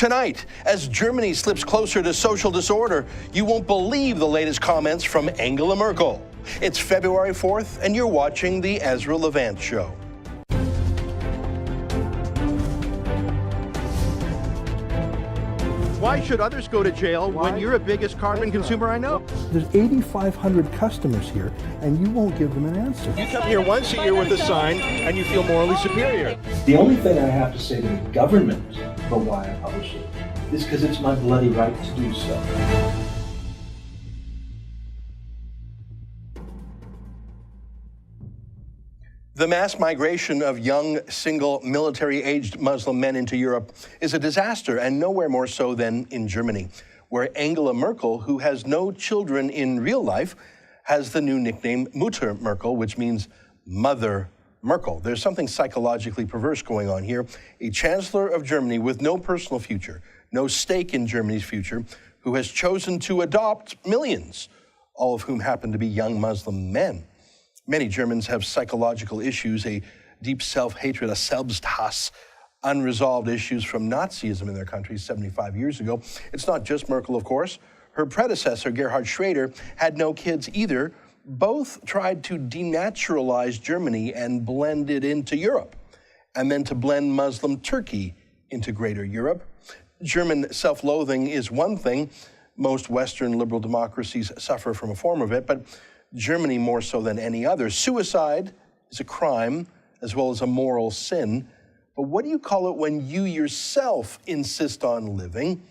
Tonight, as Germany slips closer to social disorder, you won't believe the latest comments from Angela Merkel. It's February 4th, and you're watching The Ezra Levant Show. Why should others go to jail when you're the biggest carbon consumer I know? There's 8,500 customers here, and you won't give them an answer. You come here once a year with a sign, and you feel morally superior. The only thing I have to say to the government for why I publish it is because it's my bloody right to do so. The mass migration of young, single, military-aged Muslim men into Europe is a disaster, and nowhere more so than in Germany, where Angela Merkel, who has no children in real life, has the new nickname Mutter Merkel, which means Mother Merkel. There's something psychologically perverse going on here. A chancellor of Germany with no personal future, no stake in Germany's future, who has chosen to adopt millions, all of whom happen to be young Muslim men. Many Germans have psychological issues, a deep self-hatred, a Selbsthass, unresolved issues from Nazism in their country 75 years ago. It's not just Merkel, of course. Her predecessor, Gerhard Schroeder, had no kids either. Both tried to denaturalize Germany and blend it into Europe, and then to blend Muslim Turkey into greater Europe. German self-loathing is one thing. Most Western liberal democracies suffer from a form of it, but Germany more so than any other. Suicide is a crime as well as a moral sin. But what do you call it when you yourself insist on living,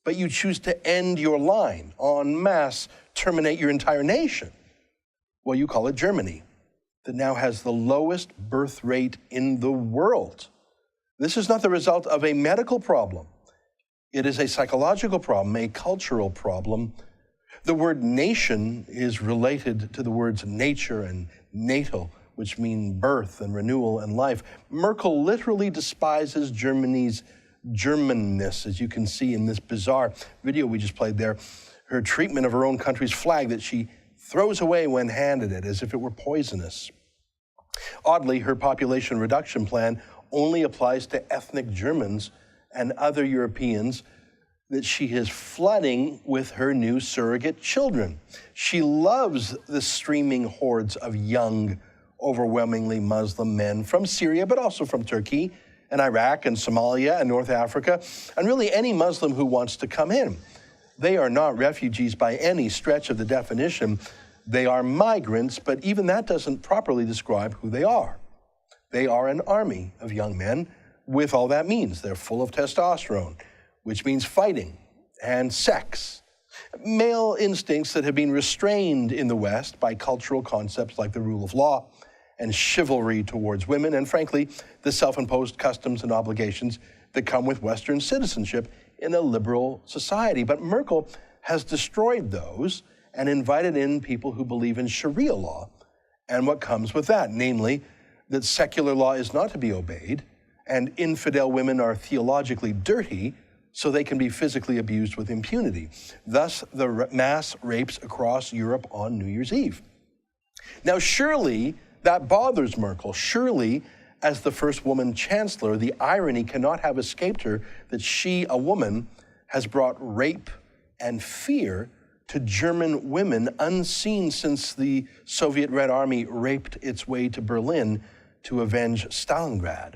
but you choose to end your line, en masse, terminate your entire nation? Well, you call it Germany, that now has the lowest birth rate in the world. This is not the result of a medical problem. It is a psychological problem, a cultural problem. The word nation is related to the words nature and natal, which mean birth and renewal and life. Merkel literally despises Germany's Germanness, as you can see in this bizarre video we just played there. Her treatment of her own country's flag that she throws away when handed it, as if it were poisonous. Oddly, her population reduction plan only applies to ethnic Germans and other Europeans that she is flooding with her new surrogate children. She loves the streaming hordes of young, overwhelmingly Muslim men from Syria, but also from Turkey and Iraq and Somalia and North Africa, and really any Muslim who wants to come in. They are not refugees by any stretch of the definition. They are migrants, but even that doesn't properly describe who they are. They are an army of young men with all that means. They're full of testosterone, which means fighting and sex. Male instincts that have been restrained in the West by cultural concepts like the rule of law and chivalry towards women, and frankly, the self-imposed customs and obligations that come with Western citizenship in a liberal society. But Merkel has destroyed those and invited in people who believe in Sharia law and what comes with that, namely that secular law is not to be obeyed and infidel women are theologically dirty, so they can be physically abused with impunity. Thus, the mass rapes across Europe on New Year's Eve. Now, surely that bothers Merkel. Surely, as the first woman chancellor, the irony cannot have escaped her that she, a woman, has brought rape and fear to German women unseen since the Soviet Red Army raped its way to Berlin to avenge Stalingrad.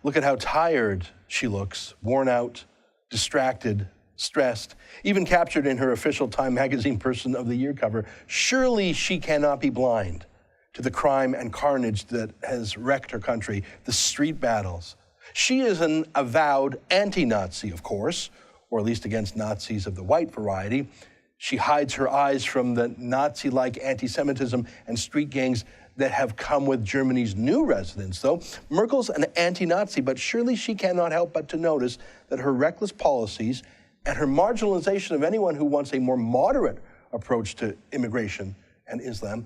Look at how tired she looks, worn out, distracted, stressed, even captured in her official Time magazine Person of the Year cover. Surely she cannot be blind to the crime and carnage that has wrecked her country, the street battles. She is an avowed anti-Nazi, of course, or at least against Nazis of the white variety. She hides her eyes from the Nazi-like anti-Semitism and street gangs that have come with Germany's new residents, though. Merkel's an anti-Nazi, but surely she cannot help but to notice that her reckless policies and her marginalization of anyone who wants a more moderate approach to immigration and Islam,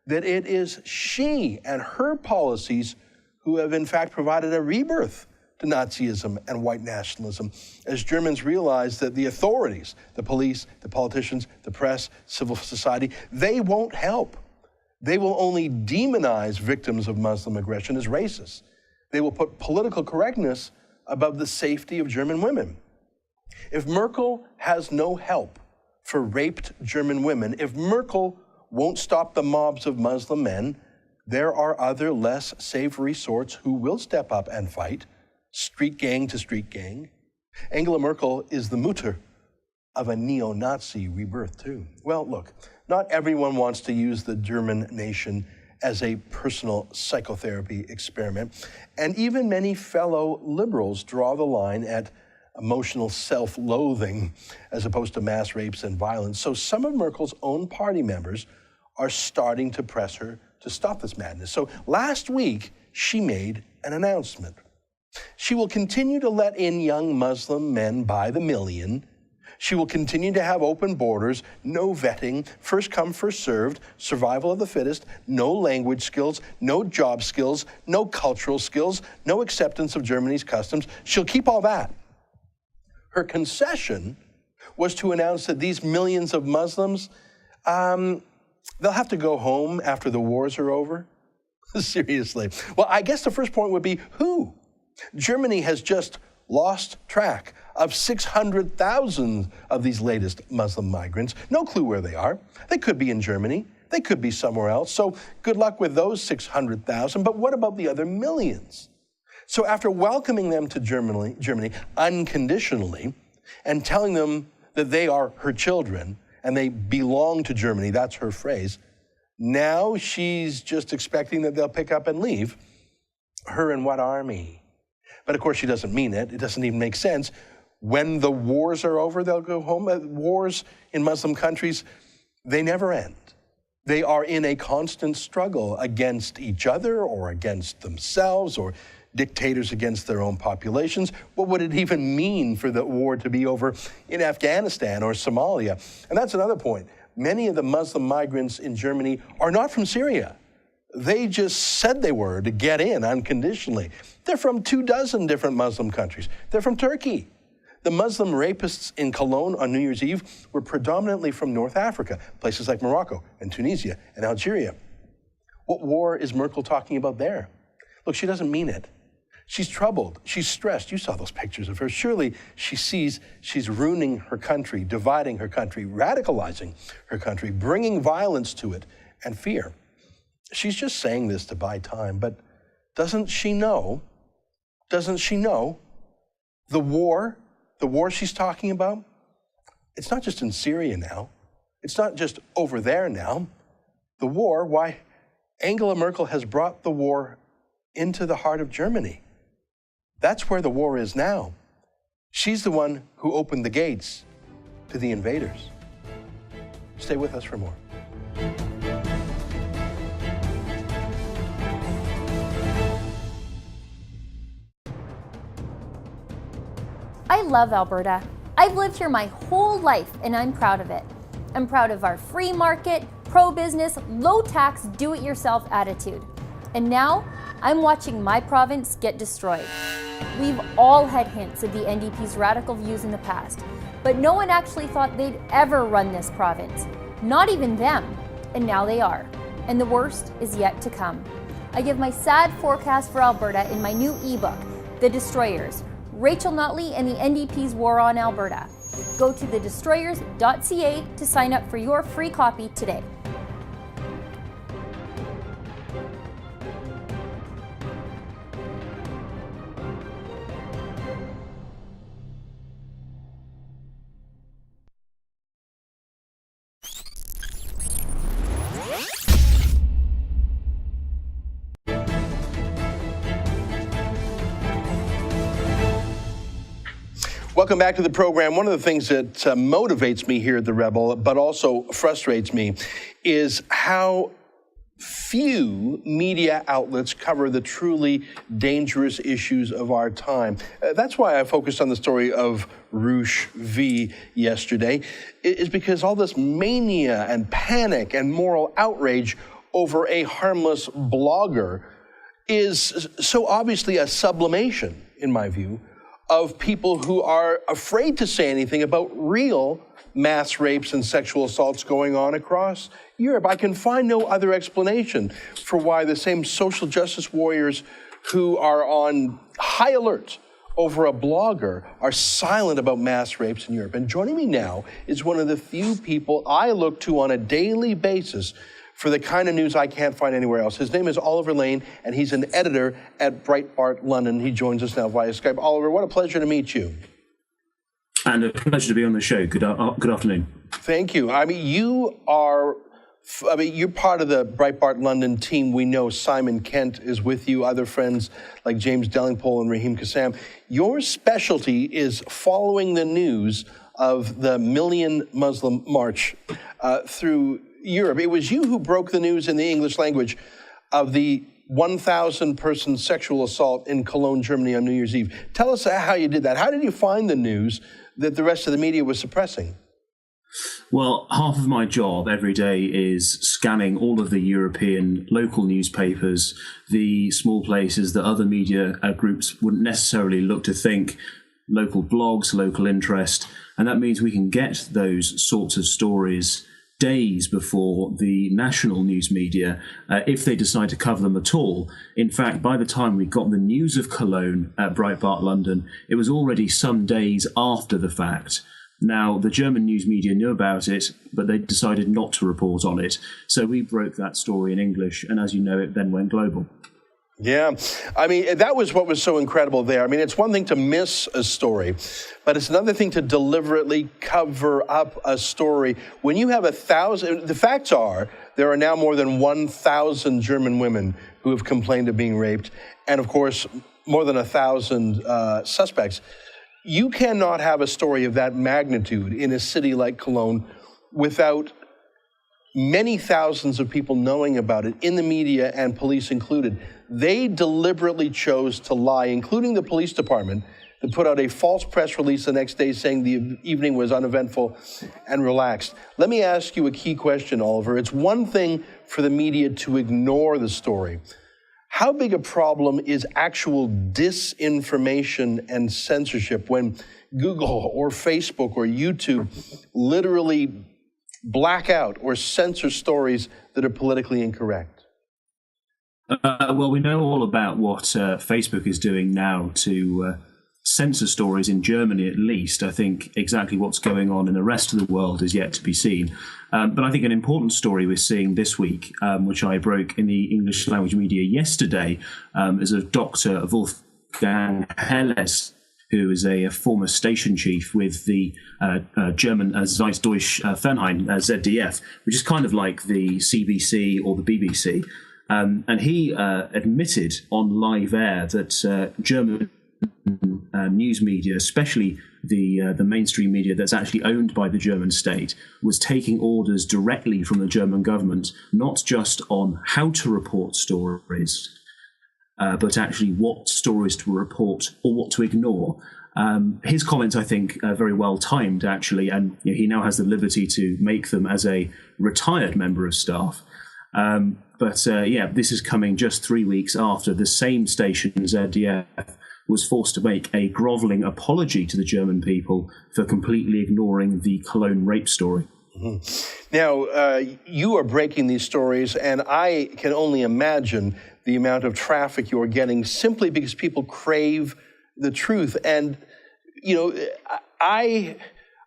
that it is she and her policies who have in fact provided a rebirth to Nazism and white nationalism, as Germans realize that the authorities, the police, the politicians, the press, civil society, they won't help. They will only demonize victims of Muslim aggression as racists. They will put political correctness above the safety of German women. If Merkel has no help for raped German women, if Merkel won't stop the mobs of Muslim men, there are other less savory sorts who will step up and fight, street gang to street gang. Angela Merkel is the Mutter of a neo-Nazi rebirth too. Well, look, not everyone wants to use the German nation as a personal psychotherapy experiment, and even many fellow liberals draw the line at emotional self-loathing as opposed to mass rapes and violence. So some of Merkel's own party members are starting to press her to stop this madness. So last week, she made an announcement. She will continue to let in young Muslim men by the million. She will continue to have open borders, no vetting, first come, first served, survival of the fittest, no language skills, no job skills, no cultural skills, no acceptance of Germany's customs. She'll keep all that. Her concession was to announce that these millions of Muslims, they'll have to go home after the wars are over. Seriously. Well, I guess the first point would be who? Germany has just lost track of 600,000 of these latest Muslim migrants. No clue where they are. They could be in Germany. They could be somewhere else. So good luck with those 600,000. But what about the other millions? So after welcoming them to Germany unconditionally and telling them that they are her children and they belong to Germany, that's her phrase, now she's just expecting that they'll pick up and leave. Her and what army? But of course she doesn't mean it. It doesn't even make sense. When the wars are over, they'll go home. Wars in Muslim countries, they never end. They are in a constant struggle against each other or against themselves or dictators against their own populations. What would it even mean for the war to be over in Afghanistan or Somalia? And that's another point. Many of the Muslim migrants in Germany are not from Syria. They just said they were to get in unconditionally. They're from 24 different Muslim countries. They're from Turkey. The Muslim rapists in Cologne on New Year's Eve were predominantly from North Africa, places like Morocco and Tunisia and Algeria. What war is Merkel talking about there? Look, she doesn't mean it. She's troubled. She's stressed. You saw those pictures of her. Surely she sees she's ruining her country, dividing her country, radicalizing her country, bringing violence to it and fear. She's just saying this to buy time, but doesn't she know the war she's talking about? It's not just in Syria now. It's not just over there now. The war, why, Angela Merkel has brought the war into the heart of Germany. That's where the war is now. She's the one who opened the gates to the invaders. Stay with us for more. I love Alberta. I've lived here my whole life and I'm proud of it. I'm proud of our free market, pro-business, low-tax, do-it-yourself attitude. And now, I'm watching my province get destroyed. We've all had hints of the NDP's radical views in the past, but no one actually thought they'd ever run this province. Not even them. And now they are. And the worst is yet to come. I give my sad forecast for Alberta in my new ebook, The Destroyers, Rachel Notley and the NDP's War on Alberta. Go to thedestroyers.ca to sign up for your free copy today. Welcome back to the program. One of the things that motivates me here at The Rebel, but also frustrates me, is how few media outlets cover the truly dangerous issues of our time. That's why I focused on the story of Roosh V yesterday, is because all this mania and panic and moral outrage over a harmless blogger is so obviously a sublimation, in my view, of people who are afraid to say anything about real mass rapes and sexual assaults going on across Europe. I can find no other explanation for why the same social justice warriors who are on high alert over a blogger are silent about mass rapes in Europe. And joining me now is one of the few people I look to on a daily basis for the kind of news I can't find anywhere else. His name is Oliver Lane, and he's an editor at Breitbart London. He joins us now via Skype. Oliver, what a pleasure to meet you. And a pleasure to be on the show. Good afternoon. Thank you. I mean, you're part of the Breitbart London team. We know Simon Kent is with you, other friends like James Dellingpole and Raheem Kassam. Your specialty is following the news of the Million Muslim March through Europe. It was you who broke the news in the English language of the 1,000-person sexual assault in Cologne, Germany on New Year's Eve. Tell us how you did that. How did you find the news that the rest of the media was suppressing? Well, half of my job every day is scanning all of the European local newspapers, the small places that other media groups wouldn't necessarily look to think, local blogs, local interest, and that means we can get those sorts of stories days before the national news media, if they decide to cover them at all. In fact, by the time we got the news of Cologne at Breitbart London, it was already some days after the fact. Now, the German news media knew about it, but they decided not to report on it. So we broke that story in English, and as you know, it then went global. Yeah, I mean, that was what was so incredible there. I mean, it's one thing to miss a story, but it's another thing to deliberately cover up a story. When you have 1,000, the facts are, there are now more than 1,000 German women who have complained of being raped, and of course, more than 1,000 suspects. You cannot have a story of that magnitude in a city like Cologne without many thousands of people knowing about it, in the media and police included. They deliberately chose to lie, including the police department, that put out a false press release the next day saying the evening was uneventful and relaxed. Let me ask you a key question, Oliver. It's one thing for the media to ignore the story. How big a problem is actual disinformation and censorship when Google or Facebook or YouTube literally black out or censor stories that are politically incorrect? Well, we know all about what Facebook is doing now to censor stories in Germany, at least. I think exactly what's going on in the rest of the world is yet to be seen. But I think an important story we're seeing this week, which I broke in the English language media yesterday, is of Dr. Wolfgang Helles, who is a former station chief with the German Süddeutsche Fernsehen, ZDF, which is kind of like the CBC or the BBC. And he admitted on live air that German news media, especially the mainstream media that's actually owned by the German state, was taking orders directly from the German government, not just on how to report stories, but actually what stories to report or what to ignore. His comments, I think, are very well timed, actually, and he now has the liberty to make them as a retired member of staff. But this is coming just 3 weeks after the same station, ZDF, was forced to make a grovelling apology to the German people for completely ignoring the Cologne rape story. Mm-hmm. Now, you are breaking these stories, and I can only imagine the amount of traffic you're getting simply because people crave the truth. And, I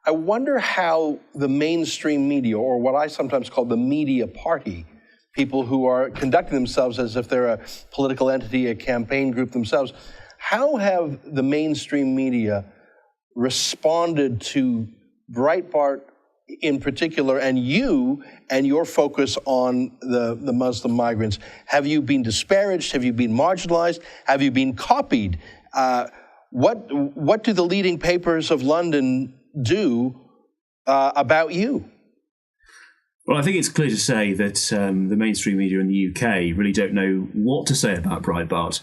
wonder how the mainstream media, or what I sometimes call the media party, people who are conducting themselves as if they're a political entity, a campaign group themselves, how have the mainstream media responded to Breitbart in particular, and you and your focus on the Muslim migrants? Have you been disparaged? Have you been marginalized? Have you been copied? What do the leading papers of London do about you? Well, I think it's clear to say that the mainstream media in the UK really don't know what to say about Breitbart.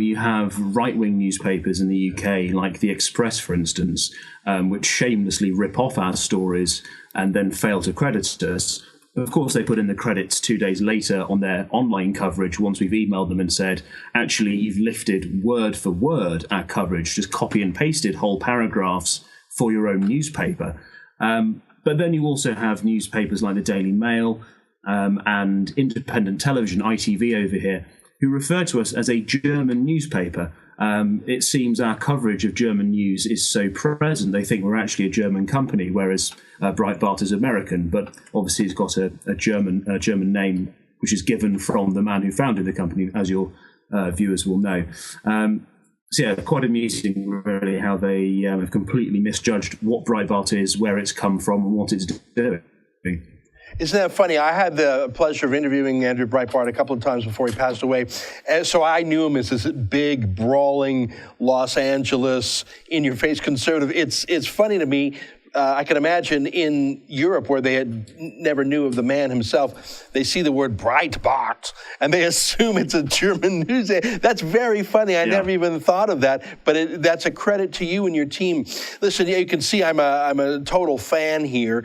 You have right-wing newspapers in the UK, like The Express, for instance, which shamelessly rip off our stories and then fail to credit us. Of course, they put in the credits 2 days later on their online coverage once we've emailed them and said, actually, you've lifted word for word our coverage, just copy and pasted whole paragraphs for your own newspaper. But then you also have newspapers like the Daily Mail and independent television, ITV over here, who refer to us as a German newspaper. it seems our coverage of German news is so present. They think we're actually a German company, whereas Breitbart is American, but obviously it's got a German name, which is given from the man who founded the company, as your viewers will know. So yeah, quite amusing, really, how they have completely misjudged what Breitbart is, where it's come from, and what it's doing. Isn't that funny? I had the pleasure of interviewing Andrew Breitbart a couple of times before he passed away. And so I knew him as this big, brawling, Los Angeles, in-your-face conservative. It's funny to me. I can imagine in Europe, where they had never knew of the man himself, they see the word Breitbart and they assume it's a German news. That's very funny. I never even thought of that, but that's a credit to you and your team. Listen, you can see I'm a total fan here.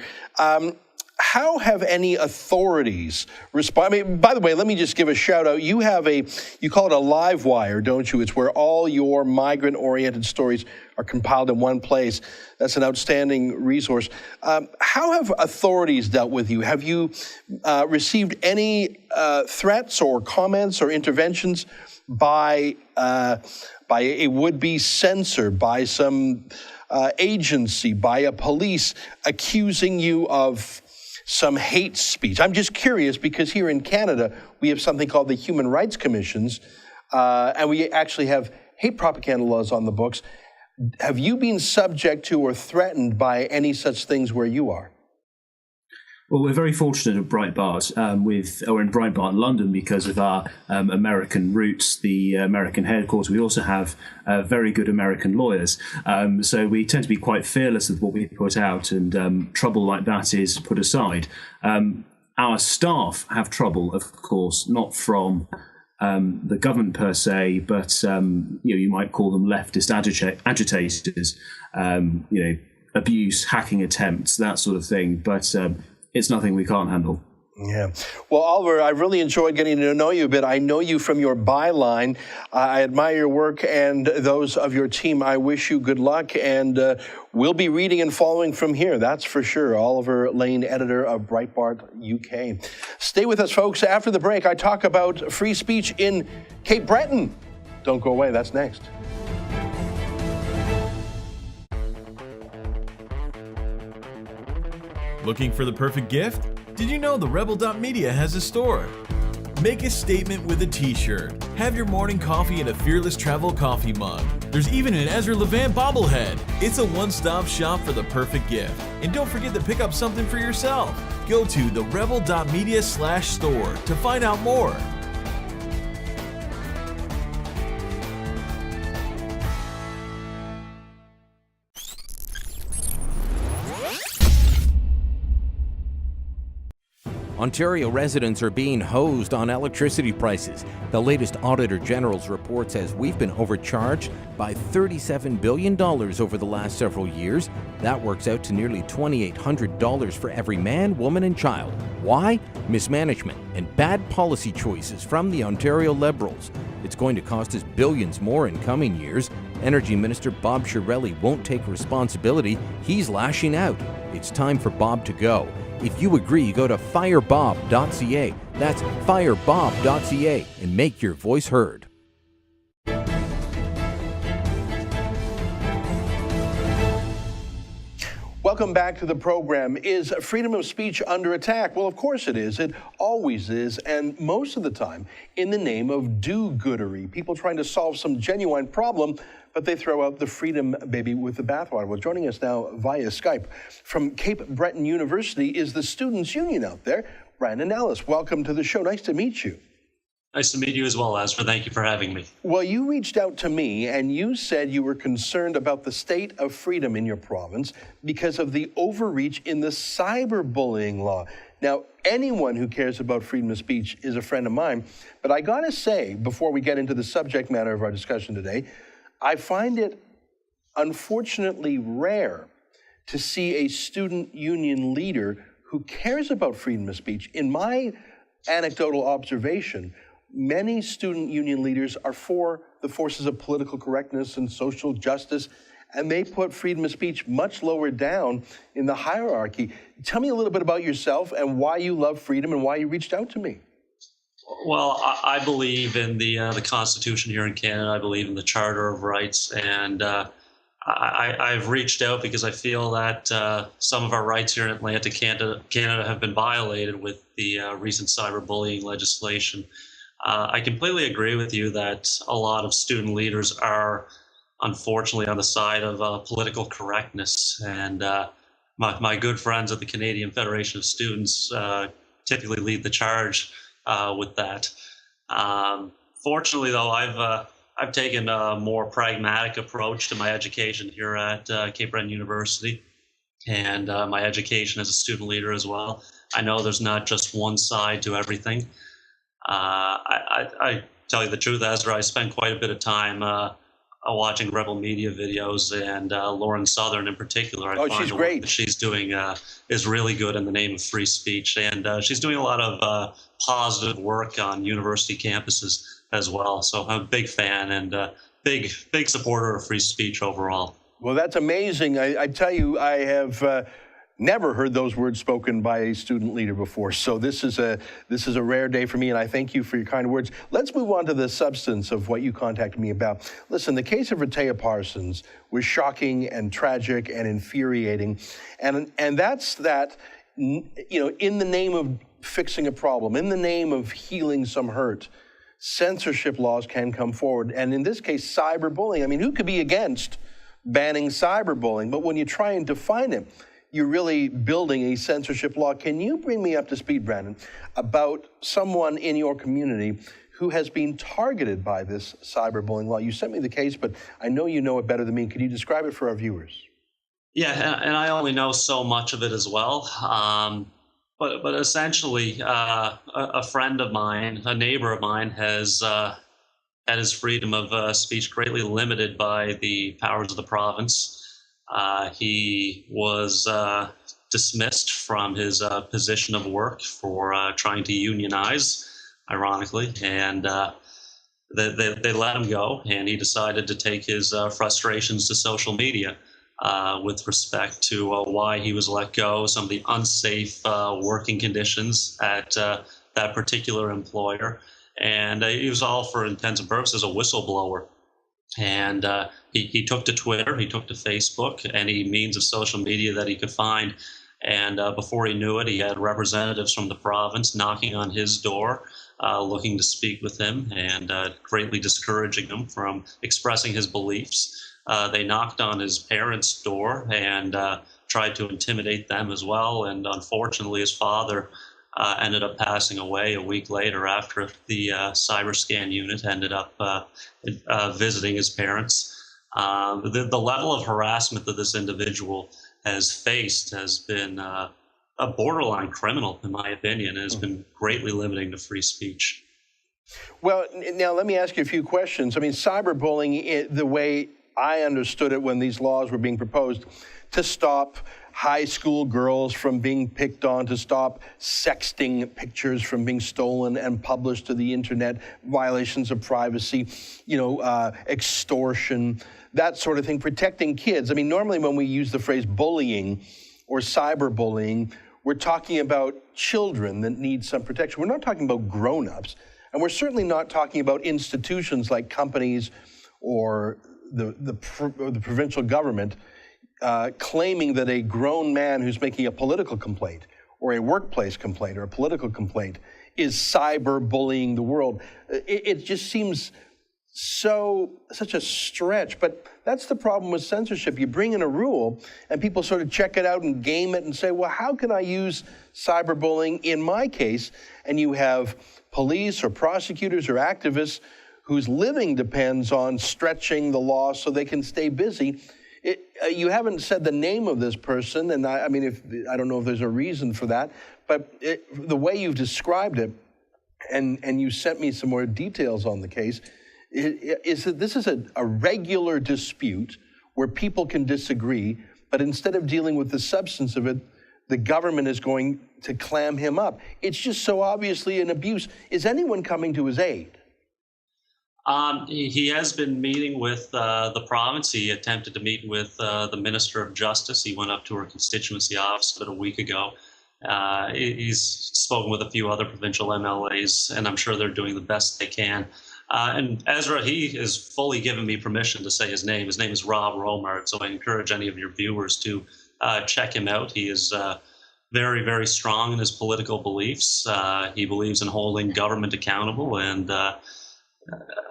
How have any authorities responded? I mean, by the way, let me just give a shout out. You call it a live wire, don't you? It's where all your migrant-oriented stories are compiled in one place. That's an outstanding resource. How have authorities dealt with you? Have you received any threats or comments or interventions by a would-be censor, by some agency, by a police accusing you of some hate speech? I'm just curious because here in Canada, we have something called the Human Rights Commissions, and we actually have hate propaganda laws on the books. Have you been subject to or threatened by any such things where you are? Well, we're very fortunate at Breitbart, in Breitbart London, because of our American roots, the American headquarters. We also have very good American lawyers. So we tend to be quite fearless with what we put out, and trouble like that is put aside. Our staff have trouble, of course, not from the government per se, but you might call them leftist agitators, abuse, hacking attempts, that sort of thing. But it's nothing we can't handle. Yeah. Well, Oliver, I really enjoyed getting to know you a bit. I know you from your byline. I admire your work and those of your team. I wish you good luck, and we'll be reading and following from here, that's for sure. Oliver Lane, editor of Breitbart UK. Stay with us, folks. After the break, I talk about free speech in Cape Breton. Don't go away. That's next. Looking for the perfect gift? Did you know the Rebel.media has a store? Make a statement with a t-shirt. Have your morning coffee in a Fearless Travel coffee mug. There's even an Ezra Levant bobblehead. It's a one-stop shop for the perfect gift. And don't forget to pick up something for yourself. Go to therebel.media/store to find out more. Ontario residents are being hosed on electricity prices. The latest Auditor General's report says we've been overcharged by $37 billion over the last several years. That works out to nearly $2,800 for every man, woman, and child. Why? Mismanagement and bad policy choices from the Ontario Liberals. It's going to cost us billions more in coming years. Energy Minister Bob Chiarelli won't take responsibility. He's lashing out. It's time for Bob to go. If you agree, go to firebob.ca. That's firebob.ca and make your voice heard. Welcome back to the program. Is freedom of speech under attack? Well, of course it is. It always is, and most of the time in the name of do-goodery. People trying to solve some genuine problem, but they throw out the freedom baby with the bathwater. Well, joining us now via Skype from Cape Breton University is the Students' Union out there, Brandon Ellis. Welcome to the show. Nice to meet you. Nice to meet you as well, Ezra. Thank you for having me. Well, you reached out to me and you said you were concerned about the state of freedom in your province because of the overreach in the cyberbullying law. Now, anyone who cares about freedom of speech is a friend of mine, but I gotta say, before we get into the subject matter of our discussion today, I find it unfortunately rare to see a student union leader who cares about freedom of speech. In my anecdotal observation, many student union leaders are for the forces of political correctness and social justice, and they put freedom of speech much lower down in the hierarchy. Tell me a little bit about yourself and why you love freedom and why you reached out to me. Well, I believe in the Constitution here in Canada. I believe in the Charter of Rights, and I've reached out because I feel that some of our rights here in Atlantic Canada have been violated with the recent cyberbullying legislation. I completely agree with you that a lot of student leaders are unfortunately on the side of political correctness, and my good friends at the Canadian Federation of Students typically lead the charge with that. Fortunately, though, I've taken a more pragmatic approach to my education here at Cape Breton University, and my education as a student leader as well. I know there's not just one side to everything. I tell you the truth, Ezra, I spend quite a bit of time watching Rebel Media videos, and Lauren Southern in particular. I find she's the great. work that she's doing is really good in the name of free speech, and she's doing a lot of positive work on university campuses as well. So I'm a big fan and big supporter of free speech overall. Well, that's amazing. I tell you, I have never heard those words spoken by a student leader before. So this is a rare day for me, and I thank you for your kind words. Let's move on to the substance of what you contacted me about. Listen, the case of Rehtaeh Parsons was shocking and tragic and infuriating, and that's that. In the name of fixing a problem, in the name of healing some hurt, censorship laws can come forward. And in this case, cyberbullying. I mean, who could be against banning cyberbullying? But when you try and define it, you're really building a censorship law. Can you bring me up to speed, Brandon, about someone in your community who has been targeted by this cyberbullying law? You sent me the case, but I know you know it better than me. Can you describe it for our viewers? Yeah, and I only know so much of it as well. But essentially, a friend of mine, a neighbor of mine, has had his freedom of speech greatly limited by the powers of the province. He was dismissed from his position of work for trying to unionize, ironically, and they let him go, and he decided to take his frustrations to social media with respect to why he was let go, some of the unsafe working conditions at that particular employer, and he was all, for intents and purposes, a whistleblower. And he took to Twitter, he took to Facebook, any means of social media that he could find. And before he knew it, he had representatives from the province knocking on his door, looking to speak with him and greatly discouraging him from expressing his beliefs. They knocked on his parents' door and tried to intimidate them as well. And unfortunately, his father ended up passing away a week later after the cyber scan unit ended up visiting his parents. The level of harassment that this individual has faced has been a borderline criminal, in my opinion, and has been greatly limiting to free speech. Well, now let me ask you a few questions. I mean, cyberbullying, the way I understood it when these laws were being proposed, to stop high school girls from being picked on, to stop sexting pictures from being stolen and published to the internet, violations of privacy, extortion, that sort of thing, protecting kids. I mean, normally when we use the phrase bullying or cyberbullying, we're talking about children that need some protection. We're not talking about grown-ups, and we're certainly not talking about institutions like companies or the provincial government claiming that a grown man who's making a political complaint or a workplace complaint or a political complaint is cyberbullying the world. It just seems such a stretch, but that's the problem with censorship. You bring in a rule and people sort of check it out and game it and say, well, how can I use cyberbullying in my case? And you have police or prosecutors or activists whose living depends on stretching the law so they can stay busy. You haven't said the name of this person, and I don't know if there's a reason for that, but the way you've described it, and you sent me some more details on the case, is that this is a regular dispute where people can disagree, but instead of dealing with the substance of it, the government is going to clam him up. It's just so obviously an abuse. Is anyone coming to his aid? He has been meeting with the province. He attempted to meet with the Minister of Justice. He went up to her constituency office about a week ago He's spoken with a few other provincial MLAs, and I'm sure they're doing the best they can. And Ezra, he has fully given me permission to say his name. His name is Rob Romard, so I encourage any of your viewers to check him out. He is very, very strong in his political beliefs. He believes in holding government accountable, and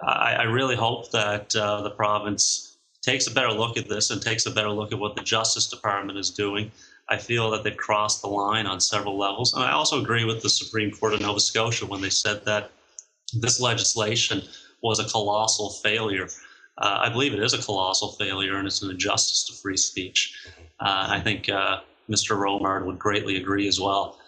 I really hope that the province takes a better look at this and takes a better look at what the Justice Department is doing. I feel that they've crossed the line on several levels. And I also agree with the Supreme Court of Nova Scotia when they said that this legislation was a colossal failure. I believe it is a colossal failure, and it's an injustice to free speech. I think Mr. Romard would greatly agree as well.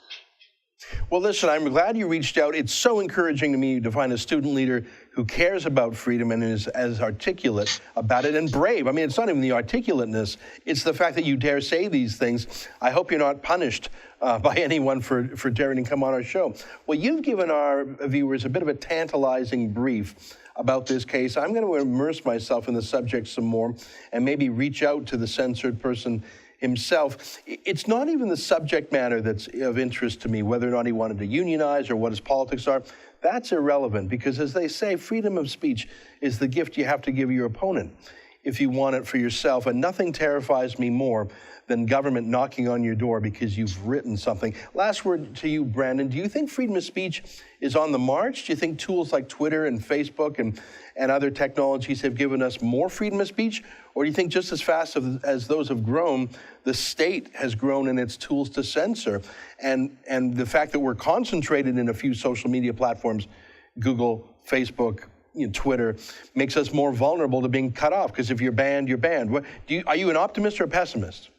Well, listen, I'm glad you reached out. It's so encouraging to me to find a student leader who cares about freedom and is as articulate about it and brave. I mean, it's not even the articulateness. It's the fact that you dare say these things. I hope you're not punished by anyone for daring to come on our show. Well, you've given our viewers a bit of a tantalizing brief about this case. I'm going to immerse myself in the subject some more and maybe reach out to the censored person himself. It's not even the subject matter that's of interest to me, whether or not he wanted to unionize or what his politics are. That's irrelevant because, as they say, freedom of speech is the gift you have to give your opponent if you want it for yourself. And nothing terrifies me more than government knocking on your door because you've written something. Last word to you, Brandon. Do you think freedom of speech is on the march? Do you think tools like Twitter and Facebook and other technologies have given us more freedom of speech? Or do you think just as fast as those have grown, the state has grown in its tools to censor? And the fact that we're concentrated in a few social media platforms, Google, Facebook, Twitter, makes us more vulnerable to being cut off, because if you're banned, you're banned. Are you an optimist or a pessimist?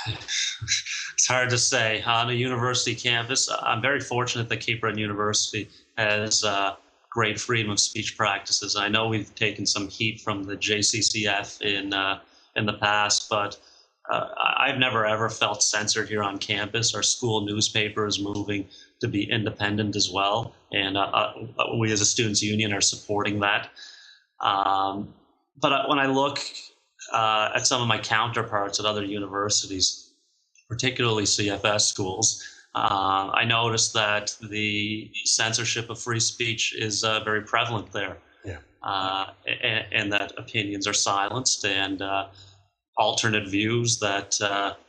It's hard to say. On a university campus, I'm very fortunate that Cape Breton University has great freedom of speech practices. I know we've taken some heat from the JCCF in the past, but I've never ever felt censored here on campus. Our school newspaper is moving to be independent as well, and we as a students' union are supporting that. But when I look at some of my counterparts at other universities, particularly CFS schools, I noticed that the censorship of free speech is very prevalent there. Yeah. And that opinions are silenced, and alternate views that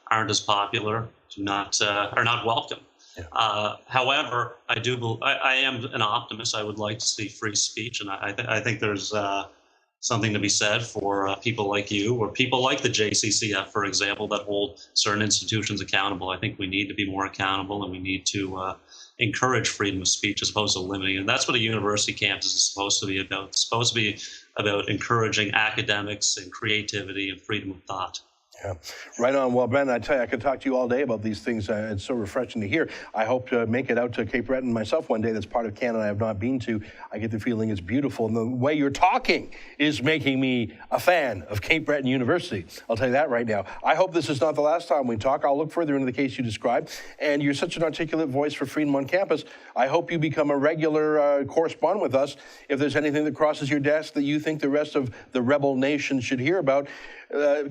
aren't as popular are not welcome. Yeah. However, I am an optimist. I would like to see free speech, and I think there's something to be said for people like you or people like the JCCF, for example, that hold certain institutions accountable. I think we need to be more accountable, and we need to encourage freedom of speech as opposed to limiting it. And that's what a university campus is supposed to be about. It's supposed to be about encouraging academics and creativity and freedom of thought. Yeah, right on. Well, Brandon, I tell you, I could talk to you all day about these things. It's so refreshing to hear. I hope to make it out to Cape Breton myself one day. That's part of Canada I have not been to. I get the feeling it's beautiful. And the way you're talking is making me a fan of Cape Breton University. I'll tell you that right now. I hope this is not the last time we talk. I'll look further into the case you described. And you're such an articulate voice for freedom on campus. I hope you become a regular correspondent with us. If there's anything that crosses your desk that you think the rest of the rebel nation should hear about,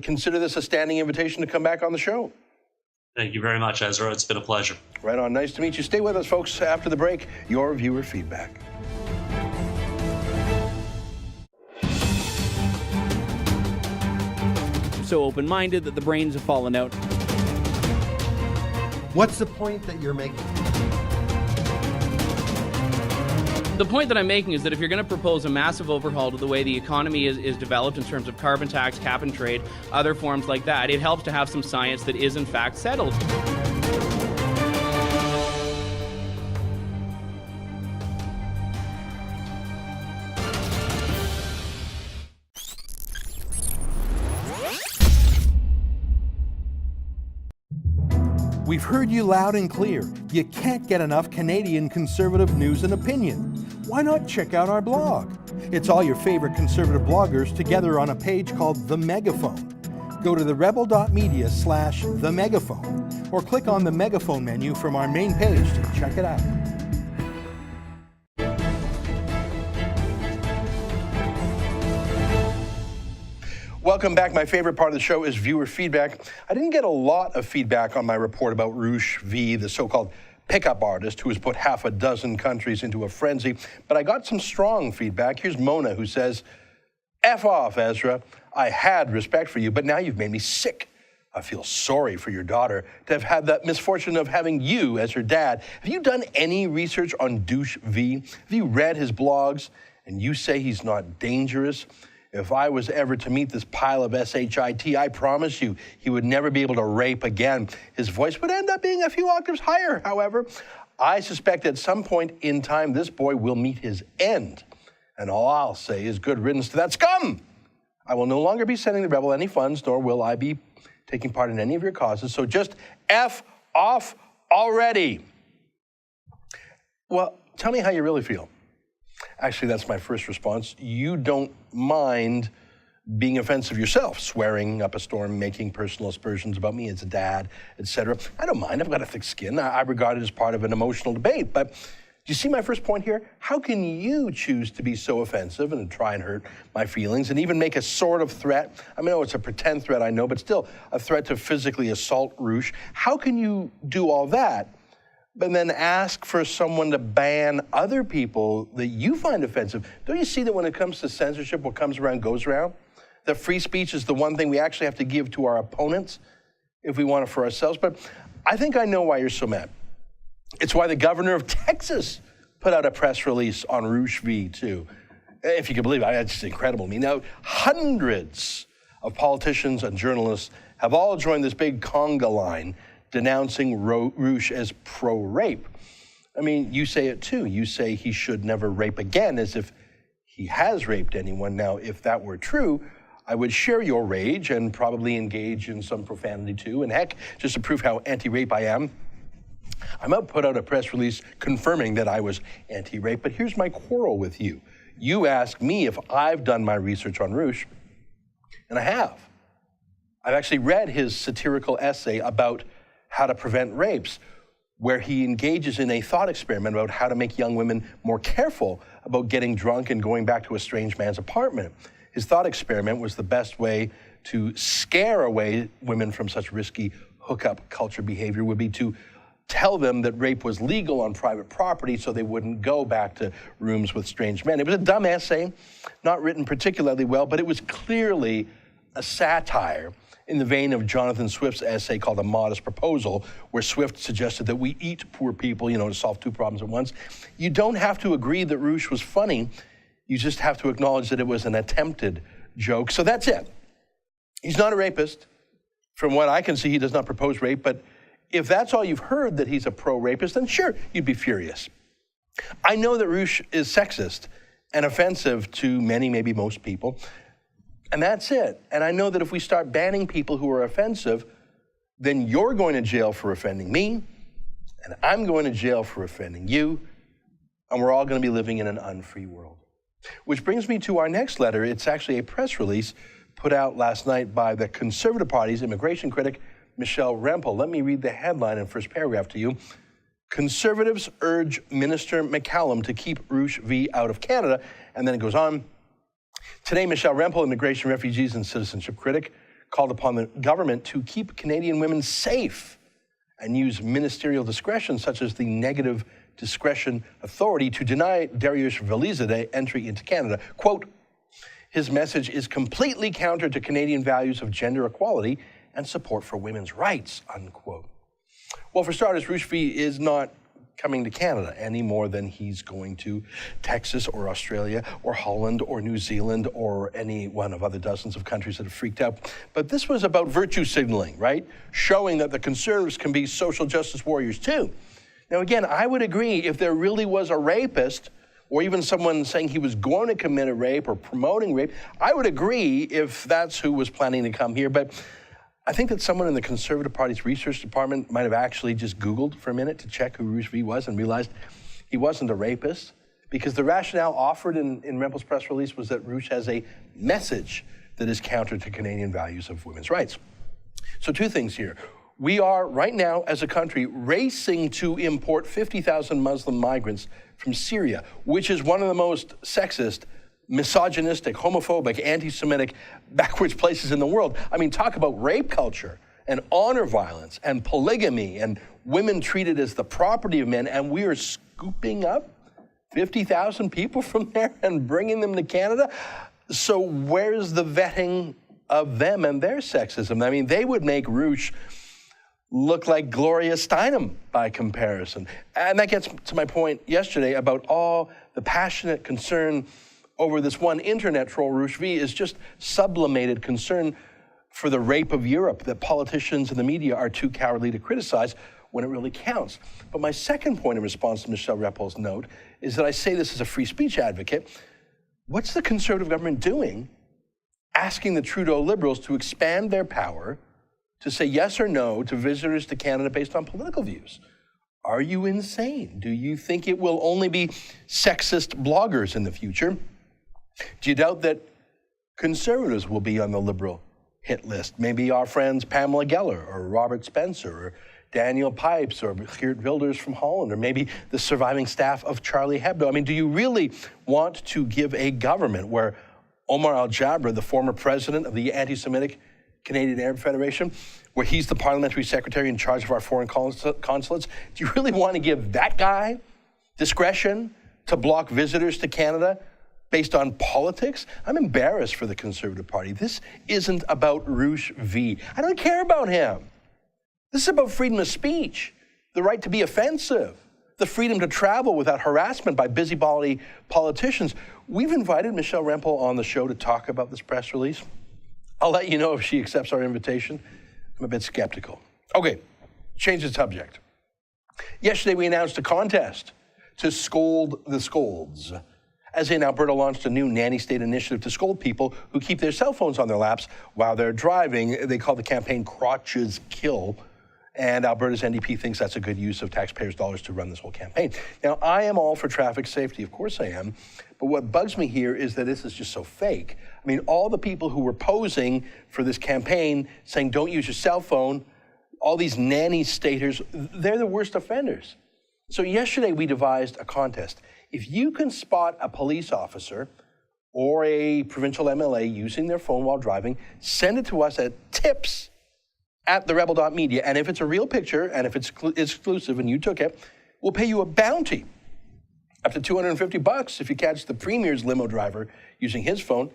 consider this a standing invitation to come back on the show. Thank you very much, Ezra. It's been a pleasure. Right on. Nice to meet you. Stay with us, folks. After the break, your viewer feedback. So open-minded that the brains have fallen out. What's the point that you're making? The point that I'm making is that if you're going to propose a massive overhaul to the way the economy is developed in terms of carbon tax, cap and trade, other forms like that, it helps to have some science that is in fact settled. We've heard you loud and clear. You can't get enough Canadian conservative news and opinion. Why not check out our blog? It's all your favorite conservative bloggers together on a page called The Megaphone. Go to therebel.media/themegaphone or click on the Megaphone menu from our main page to check it out. Welcome back. My favorite part of the show is viewer feedback. I didn't get a lot of feedback on my report about Roosh V, the so-called pickup artist who has put half a dozen countries into a frenzy, but I got some strong feedback. Here's Mona, who says, F off, Ezra. I had respect for you, but now you've made me sick. I feel sorry for your daughter to have had that misfortune of having you as her dad. Have you done any research on Douche V? Have you read his blogs? And you say he's not dangerous? If I was ever to meet this pile of shit, I promise you, he would never be able to rape again. His voice would end up being a few octaves higher, however. I suspect at some point in time, this boy will meet his end. And all I'll say is good riddance to that scum. I will no longer be sending the rebel any funds, nor will I be taking part in any of your causes. So just F off already. Well, tell me how you really feel. Actually, that's my first response. You don't mind being offensive yourself, swearing up a storm, making personal aspersions about me as a dad, etc. I don't mind. I've got a thick skin. I regard it as part of an emotional debate. But do you see my first point here? How can you choose to be so offensive and try and hurt my feelings and even make a sort of threat? I mean, it's a pretend threat, I know, but still a threat to physically assault Roosh. How can you do all that, but then ask for someone to ban other people that you find offensive? Don't you see that when it comes to censorship, what comes around goes around? That free speech is the one thing we actually have to give to our opponents if we want it for ourselves. But I think I know why you're so mad. It's why the governor of Texas put out a press release on Roosh V too. If you can believe it, it's just incredible to me. Now, hundreds of politicians and journalists have all joined this big conga line denouncing Roosh as pro-rape. I mean, you say it too. You say he should never rape again, as if he has raped anyone. Now, if that were true, I would share your rage and probably engage in some profanity too. And heck, just to prove how anti-rape I am, I might put out a press release confirming that I was anti-rape. But here's my quarrel with you. You ask me if I've done my research on Roosh, and I have. I've actually read his satirical essay about how to prevent rapes, where he engages in a thought experiment about how to make young women more careful about getting drunk and going back to a strange man's apartment. His thought experiment was the best way to scare away women from such risky hookup culture behavior would be to tell them that rape was legal on private property so they wouldn't go back to rooms with strange men. It was a dumb essay, not written particularly well, but it was clearly a satire in the vein of Jonathan Swift's essay called A Modest Proposal, where Swift suggested that we eat poor people, to solve two problems at once. You don't have to agree that Roosh was funny. You just have to acknowledge that it was an attempted joke. So that's it. He's not a rapist. From what I can see, he does not propose rape. But if that's all you've heard, that he's a pro-rapist, then sure, you'd be furious. I know that Roosh is sexist and offensive to many, maybe most people. And that's it. And I know that if we start banning people who are offensive, then you're going to jail for offending me, and I'm going to jail for offending you, and we're all going to be living in an unfree world. Which brings me to our next letter. It's actually a press release put out last night by the Conservative Party's immigration critic, Michelle Rempel. Let me read the headline in first paragraph to you. Conservatives urge Minister McCallum to keep Roosh V out of Canada. And then it goes on. Today, Michelle Rempel, immigration, refugees, and citizenship critic, called upon the government to keep Canadian women safe and use ministerial discretion, such as the negative discretion authority, to deny Dariush Valizadeh entry into Canada. Quote, his message is completely counter to Canadian values of gender equality and support for women's rights, unquote. Well, for starters, Roosh V is not coming to Canada any more than he's going to Texas or Australia or Holland or New Zealand or any one of other dozens of countries that have freaked out. But this was about virtue signaling, right? Showing that the Conservatives can be social justice warriors too. Now, again, I would agree if there really was a rapist or even someone saying he was going to commit a rape or promoting rape, I would agree if that's who was planning to come here. But I think that someone in the Conservative Party's research department might have actually just Googled for a minute to check who Roosh V was and realized he wasn't a rapist, because the rationale offered in Rempel's press release was that Roosh has a message that is counter to Canadian values of women's rights. So two things here. We are right now, as a country, racing to import 50,000 Muslim migrants from Syria, which is one of the most sexist, misogynistic, homophobic, anti-Semitic, backwards places in the world. I mean, talk about rape culture and honor violence and polygamy and women treated as the property of men, and we are scooping up 50,000 people from there and bringing them to Canada. So where's the vetting of them and their sexism? I mean, they would make Roosh look like Gloria Steinem by comparison. And that gets to my point yesterday about all the passionate concern over this one internet troll, Roosh V, is just sublimated concern for the rape of Europe that politicians and the media are too cowardly to criticize when it really counts. But my second point in response to Michelle Repol's note is that I say this as a free speech advocate. What's the Conservative government doing asking the Trudeau Liberals to expand their power to say yes or no to visitors to Canada based on political views? Are you insane? Do you think it will only be sexist bloggers in the future? Do you doubt that Conservatives will be on the Liberal hit list? Maybe our friends Pamela Geller or Robert Spencer or Daniel Pipes or Geert Wilders from Holland, or maybe the surviving staff of Charlie Hebdo. I mean, do you really want to give a government where Omar Al-Jabra, the former president of the anti-Semitic Canadian Arab Federation, where he's the parliamentary secretary in charge of our foreign consulates, do you really want to give that guy discretion to block visitors to Canada based on politics? I'm embarrassed for the Conservative Party. This isn't about Roosh V. I don't care about him. This is about freedom of speech, the right to be offensive, the freedom to travel without harassment by busybody politicians. We've invited Michelle Rempel on the show to talk about this press release. I'll let you know if she accepts our invitation. I'm a bit skeptical. Okay, change the subject. Yesterday we announced a contest to scold the scolds. As in, Alberta launched a new nanny state initiative to scold people who keep their cell phones on their laps while they're driving. They call the campaign Crotches Kill. And Alberta's NDP thinks that's a good use of taxpayers' dollars to run this whole campaign. Now, I am all for traffic safety, of course I am, but what bugs me here is that this is just so fake. I mean, all the people who were posing for this campaign saying don't use your cell phone, all these nanny staters, they're the worst offenders. So yesterday we devised a contest. If you can spot a police officer or a provincial MLA using their phone while driving, send it to us at tips@therebel.media. And if it's a real picture and if it's exclusive and you took it, we'll pay you a bounty up to $250 if you catch the Premier's limo driver using his phone.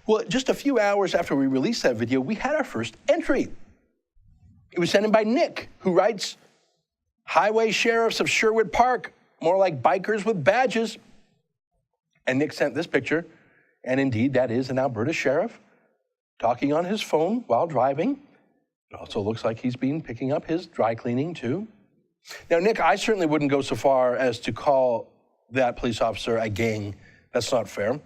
Well, just a few hours after we released that video, we had our first entry. It was sent in by Nick, who writes, "Highway sheriffs of Sherwood Park, more like bikers with badges." And Nick sent this picture, and indeed that is an Alberta sheriff talking on his phone while driving. It also looks like he's been picking up his dry cleaning too. Now, Nick, I certainly wouldn't go so far as to call that police officer a gang. That's not fair.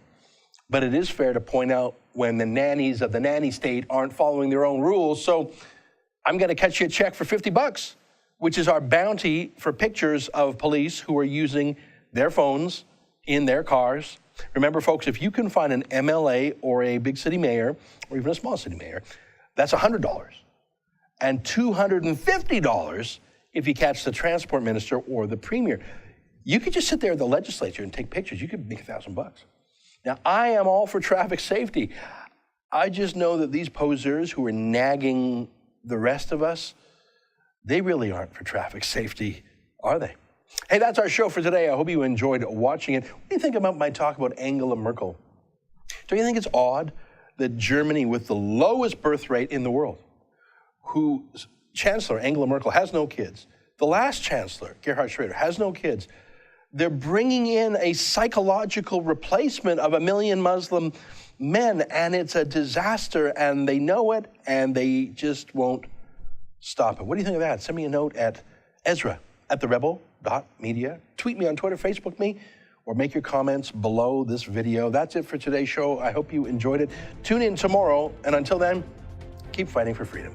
But it is fair to point out when the nannies of the nanny state aren't following their own rules. So I'm going to cut you a check for $50, which is our bounty for pictures of police who are using their phones in their cars. Remember, folks, if you can find an MLA or a big city mayor, or even a small city mayor, that's $100. And $250 if you catch the transport minister or the premier. You could just sit there at the legislature and take pictures. You could make $1,000. Now, I am all for traffic safety. I just know that these posers who are nagging the rest of us, they really aren't for traffic safety, are they? Hey, that's our show for today. I hope you enjoyed watching it. What do you think about my talk about Angela Merkel? Don't you think it's odd that Germany, with the lowest birth rate in the world, whose Chancellor, Angela Merkel, has no kids, the last Chancellor, Gerhard Schröder, has no kids, they're bringing in a psychological replacement of 1 million Muslim men, and it's a disaster, and they know it, and they just won't stop it. What do you think of that? Send me a note at Ezra@therebel.media. Tweet me on Twitter, Facebook me, or make your comments below this video. That's it for today's show. I hope you enjoyed it. Tune in tomorrow, and until then, keep fighting for freedom.